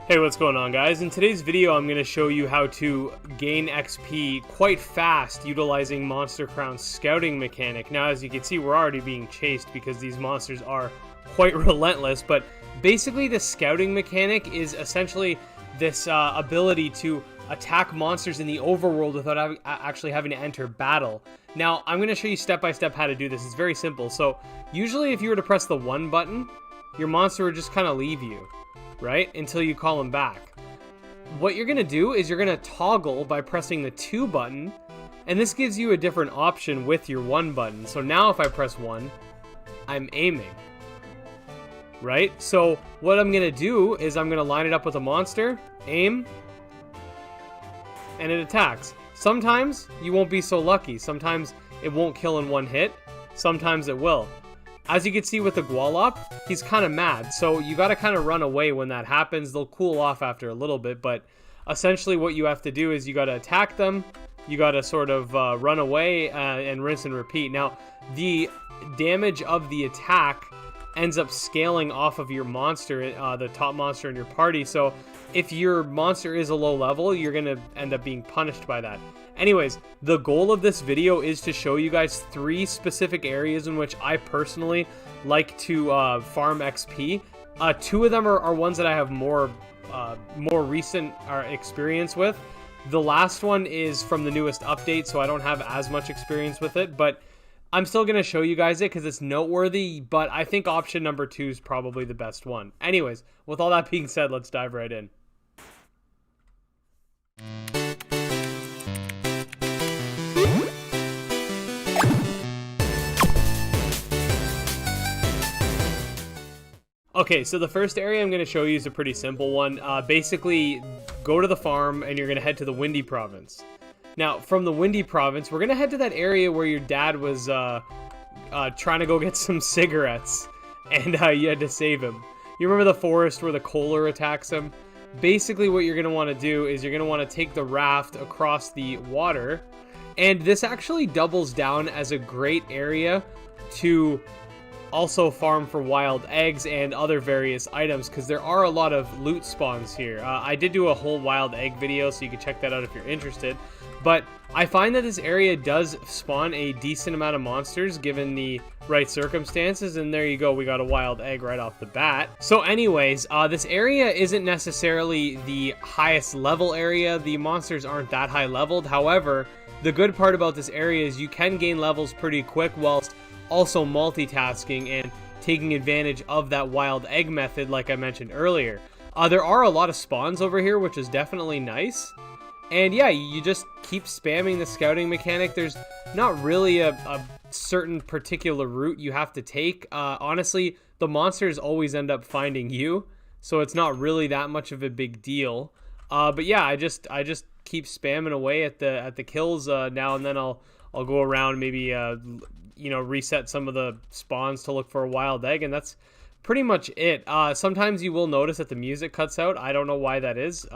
Hey, what's going on, guys? In today's video, I'm going to show you how to gain XP quite fast utilizing Monster Crown's scouting mechanic. Now, as you can see, we're already being chased because these monsters are quite relentless, but basically the scouting mechanic is essentially this ability to attack monsters in the overworld without actually having to enter battle. Now, I'm going to show you step by step how to do this. It's very simple. So, usually if you were to press the 1 button, your monster would just kind of leave you, right? Until you call him back. What you're going to do is you're going to toggle by pressing the 2 button, and this gives you a different option with your 1 button. So now if I press 1, I'm aiming, right? So what I'm going to do is I'm going to line it up with a monster, aim, and it attacks. Sometimes you won't be so lucky. Sometimes it won't kill in 1 hit. Sometimes it will. As you can see with the Gwallop, he's kind of mad, so you got to kind of run away when that happens. They'll cool off after a little bit, but essentially what you have to do is you got to attack them, you got to sort of run away and rinse and repeat. Now, the damage of the attack ends up scaling off of your monster, the top monster in your party, so if your monster is a low level, you're going to end up being punished by that. Anyways, the goal of this video is to show you guys 3 specific areas in which I personally like to farm XP. 2 of them are ones that I have more recent experience with. The last one is from the newest update, so I don't have as much experience with it, but I'm still going to show you guys it because it's noteworthy, but I think option number 2 is probably the best one. Anyways, with all that being said, let's dive right in. Okay, so the first area I'm going to show you is a pretty simple one. Basically, go to the farm and you're going to head to the Windy Province. Now, from the Windy Province, we're going to head to that area where your dad was trying to go get some cigarettes, and you had to save him. You remember the forest where the Kohler attacks him? Basically, what you're going to want to do is you're going to want to take the raft across the water, and this actually doubles down as a great area to also farm for wild eggs and other various items, because there are a lot of loot spawns here. I did do a whole wild egg video, so you can check that out if you're interested. But I find that this area does spawn a decent amount of monsters given the right circumstances, and there you go, we got a wild egg right off the bat. So anyways, this area isn't necessarily the highest level area. The monsters aren't that high leveled. However, the good part about this area is you can gain levels pretty quick whilst also multitasking and taking advantage of that wild egg method like I mentioned earlier. There are a lot of spawns over here, which is definitely nice. And yeah, you just keep spamming the scouting mechanic. There's not really a certain particular route you have to take. Honestly, the monsters always end up finding you, so it's not really that much of a big deal. But yeah, I just keep spamming away at the kills. Now and then I'll go around, maybe reset some of the spawns to look for a wild egg, and that's pretty much it. Sometimes you will notice that the music cuts out. I don't know why that is.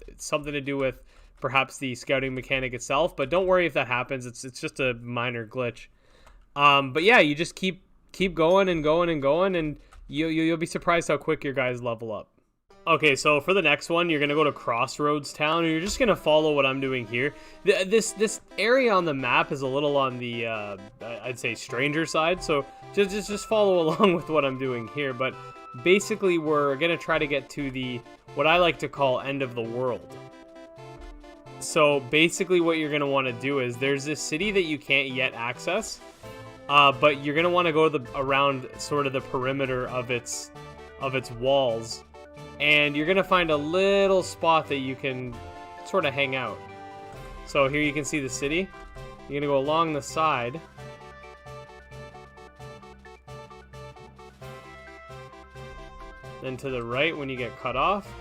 It's something to do with perhaps the scouting mechanic itself, but don't worry if that happens. It's just a minor glitch. But yeah, you just keep going and going and going, and you'll be surprised how quick your guys level up. Okay, so for the next one, you're going to go to Crossroads Town, and you're just going to follow what I'm doing here. This area on the map is a little on the, I'd say, stranger side, so just follow along with what I'm doing here. But basically, we're going to try to get to the, what I like to call, end of the world. So basically what you're going to want to do is, there's this city that you can't yet access, but you're going to want to go around sort of the perimeter of its walls. And you're going to find a little spot that you can sort of hang out. So here you can see the city. You're going to go along the side. Then to the right when you get cut off.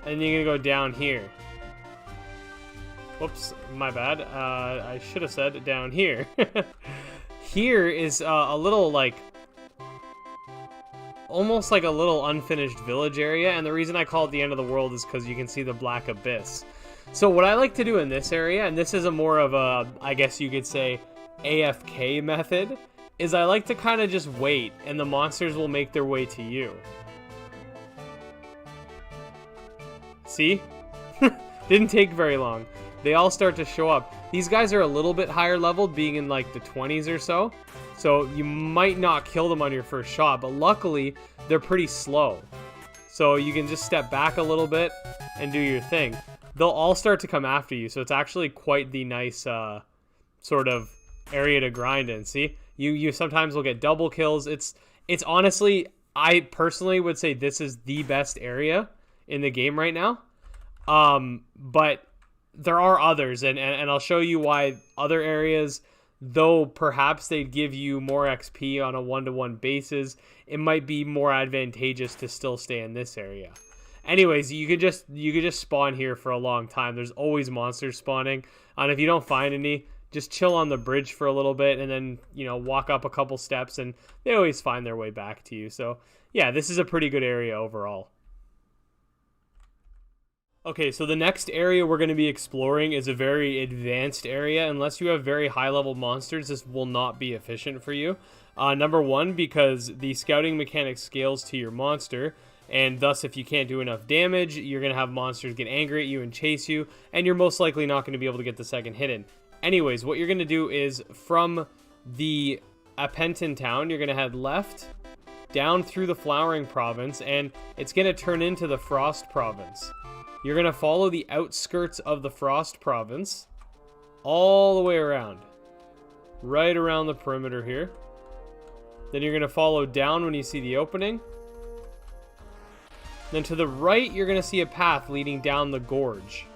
And you're going to go down here. Whoops, my bad. I should have said down here. Here is a little almost like a little unfinished village area, and the reason I call it the end of the world is because you can see the black abyss. So what I like to do in this area, and this is a more of a, I guess you could say, AFK method, is I like to kind of just wait, and the monsters will make their way to you. See? Didn't take very long. They all start to show up. These guys are a little bit higher leveled, being in like the 20s or so. So you might not kill them on your first shot, but luckily they're pretty slow. So you can just step back a little bit and do your thing. They'll all start to come after you, so it's actually quite the nice sort of area to grind in. See? You sometimes will get double kills. It's honestly, I personally would say this is the best area in the game right now. But there are others, and I'll show you why other areas, though perhaps they'd give you more XP on a one-to-one basis, it might be more advantageous to still stay in this area. Anyways, you could just spawn here for a long time. There's always monsters spawning, and if you don't find any, just chill on the bridge for a little bit, and then, you know, walk up a couple steps, and they always find their way back to you. So yeah, this is a pretty good area overall. Okay, so the next area we're going to be exploring is a very advanced area. Unless you have very high level monsters, this will not be efficient for you. Number one, because the scouting mechanic scales to your monster, and thus if you can't do enough damage, you're going to have monsters get angry at you and chase you, and you're most likely not going to be able to get the second hit in. Anyways, what you're going to do is from the Apenton town, you're going to head left, down through the Flowering province, and it's going to turn into the Frost province. You're going to follow the outskirts of the Frost province all the way around. Right around the perimeter here. Then you're going to follow down when you see the opening. Then to the right, you're going to see a path leading down the gorge.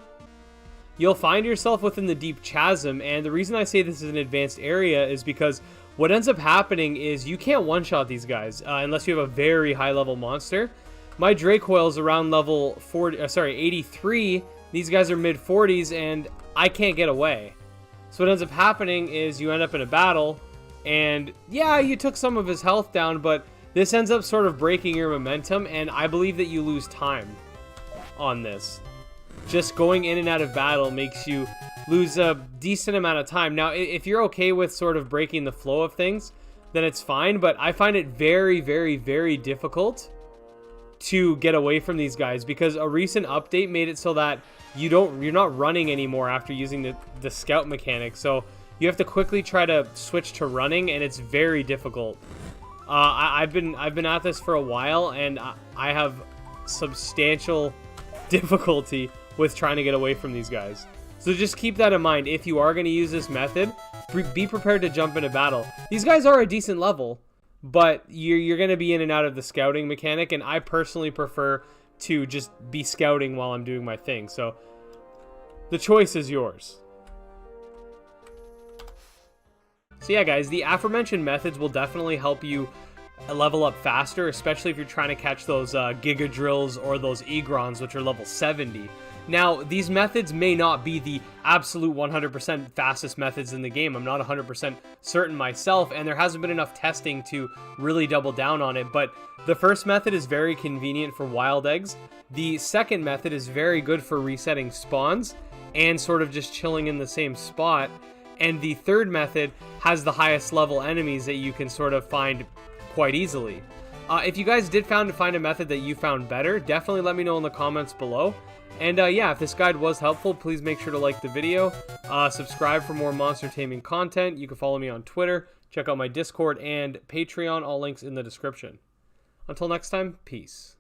You'll find yourself within the deep chasm, and the reason I say this is an advanced area is because what ends up happening is you can't one-shot these guys unless you have a very high-level monster. My Dracoil's around level 83. These guys are mid-40s, and I can't get away. So what ends up happening is you end up in a battle, and yeah, you took some of his health down, but this ends up sort of breaking your momentum, and I believe that you lose time on this. Just going in and out of battle makes you lose a decent amount of time. Now, if you're okay with sort of breaking the flow of things, then it's fine, but I find it very, very, very difficult to get away from these guys, because a recent update made it so that you're not running anymore after using the scout mechanic, so you have to quickly try to switch to running, and it's very difficult. I've been at this for a while, and I have substantial difficulty with trying to get away from these guys. So just keep that in mind. If you are going to use this method, be prepared to jump into battle. These guys are a decent level, but you're going to be in and out of the scouting mechanic, and I personally prefer to just be scouting while I'm doing my thing. So the choice is yours. So yeah, guys, the aforementioned methods will definitely help you level up faster, especially if you're trying to catch those Gigadriles or those Egrons, which are level 70. Now, these methods may not be the absolute 100% fastest methods in the game. I'm not 100% certain myself, and there hasn't been enough testing to really double down on it, but the first method is very convenient for wild eggs. The second method is very good for resetting spawns and sort of just chilling in the same spot. And the third method has the highest level enemies that you can sort of find quite easily. If you guys did find a method that you found better, definitely let me know in the comments below. And yeah, if this guide was helpful, please make sure to like the video, subscribe for more monster taming content. You can follow me on Twitter, check out my Discord and Patreon, all links in the description. Until next time, peace.